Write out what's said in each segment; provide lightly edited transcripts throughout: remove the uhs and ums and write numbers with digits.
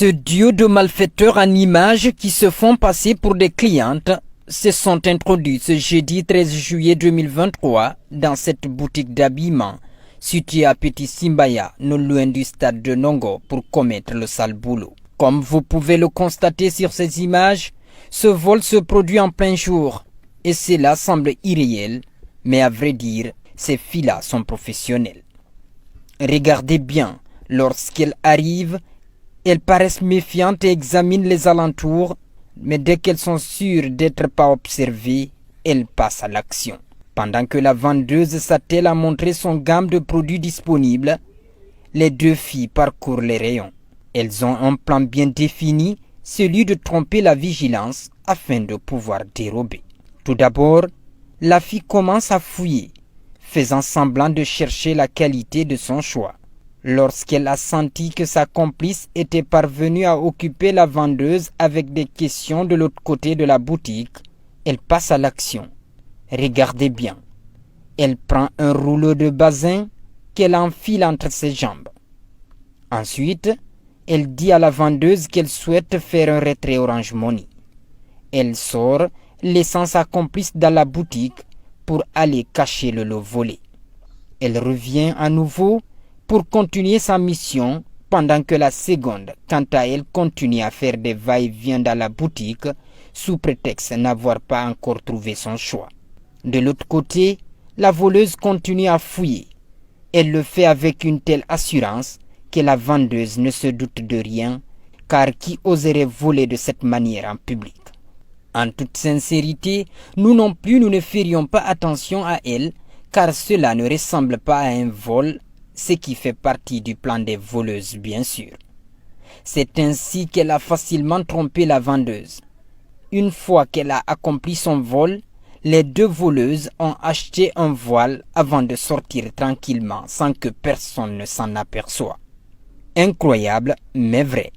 Ce duo de malfaiteurs en images qui se font passer pour des clientes se sont introduits ce jeudi 13 juillet 2023 dans cette boutique d'habillement située à Petit Simbaya, non loin du stade de Nongo, pour commettre le sale boulot. Comme vous pouvez le constater sur ces images, ce vol se produit en plein jour et cela semble irréel, mais à vrai dire, ces filles-là sont professionnelles. Regardez bien, lorsqu'elles arrivent, elles paraissent méfiantes et examinent les alentours, mais dès qu'elles sont sûres d'être pas observées, elles passent à l'action. Pendant que la vendeuse s'attelle à montrer son gamme de produits disponibles, les deux filles parcourent les rayons. Elles ont un plan bien défini, celui de tromper la vigilance afin de pouvoir dérober. Tout d'abord, la fille commence à fouiller, faisant semblant de chercher la qualité de son choix. Lorsqu'elle a senti que sa complice était parvenue à occuper la vendeuse avec des questions de l'autre côté de la boutique, elle passe à l'action. Regardez bien. Elle prend un rouleau de basin qu'elle enfile entre ses jambes. Ensuite, elle dit à la vendeuse qu'elle souhaite faire un retrait Orange Money. Elle sort, laissant sa complice dans la boutique pour aller cacher le lot volé. Elle revient à nouveau pour continuer sa mission pendant que la seconde, quant à elle, continue à faire des va-et-vient dans la boutique sous prétexte de n'avoir pas encore trouvé son choix. De l'autre côté, la voleuse continue à fouiller. Elle le fait avec une telle assurance que la vendeuse ne se doute de rien, car qui oserait voler de cette manière en public? En toute sincérité, nous non plus nous ne ferions pas attention à elle, car cela ne ressemble pas à un vol, ce qui fait partie du plan des voleuses bien sûr. C'est ainsi qu'elle a facilement trompé la vendeuse. Une fois qu'elle a accompli son vol, les deux voleuses ont acheté un voile avant de sortir tranquillement sans que personne ne s'en aperçoive. Incroyable, mais vrai.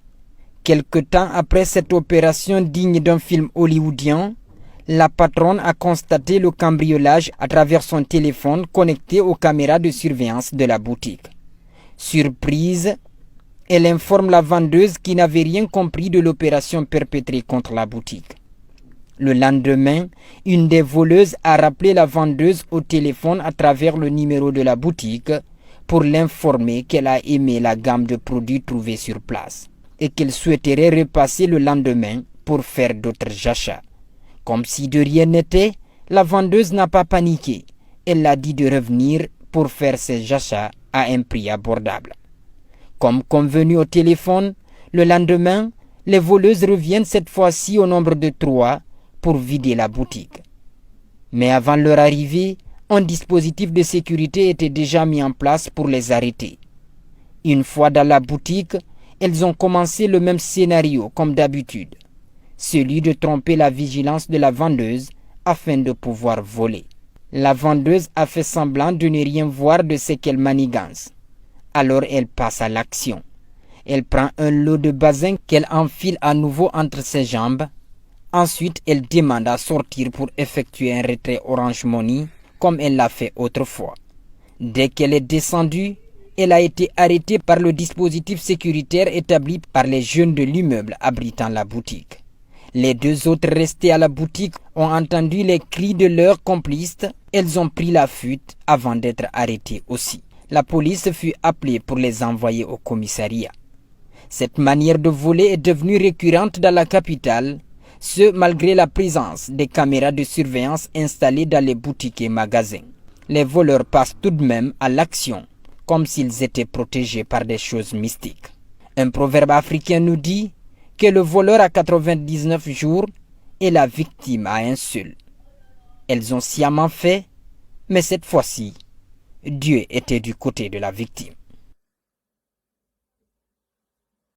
Quelque temps après cette opération digne d'un film hollywoodien, la patronne a constaté le cambriolage à travers son téléphone connecté aux caméras de surveillance de la boutique. Surprise, elle informe la vendeuse qui n'avait rien compris de l'opération perpétrée contre la boutique. Le lendemain, une des voleuses a rappelé la vendeuse au téléphone à travers le numéro de la boutique pour l'informer qu'elle a aimé la gamme de produits trouvés sur place et qu'elle souhaiterait repasser le lendemain pour faire d'autres achats. Comme si de rien n'était, la vendeuse n'a pas paniqué. Elle a dit de revenir pour faire ses achats à un prix abordable. Comme convenu au téléphone, le lendemain, les voleuses reviennent cette fois-ci au nombre de 3 pour vider la boutique. Mais avant leur arrivée, un dispositif de sécurité était déjà mis en place pour les arrêter. Une fois dans la boutique, elles ont commencé le même scénario comme d'habitude, celui de tromper la vigilance de la vendeuse afin de pouvoir voler. La vendeuse a fait semblant de ne rien voir de ce qu'elle manigance. Alors elle passe à l'action. Elle prend un lot de basin qu'elle enfile à nouveau entre ses jambes. Ensuite, elle demande à sortir pour effectuer un retrait Orange Money comme elle l'a fait autrefois. Dès qu'elle est descendue, elle a été arrêtée par le dispositif sécuritaire établi par les jeunes de l'immeuble abritant la boutique. Les deux autres restés à la boutique ont entendu les cris de leurs complices. Elles ont pris la fuite avant d'être arrêtées aussi. La police fut appelée pour les envoyer au commissariat. Cette manière de voler est devenue récurrente dans la capitale, ce malgré la présence des caméras de surveillance installées dans les boutiques et magasins. Les voleurs passent tout de même à l'action, comme s'ils étaient protégés par des choses mystiques. Un proverbe africain nous dit que le voleur a 99 jours et la victime a un seul. Elles ont sciemment fait, mais cette fois-ci, Dieu était du côté de la victime.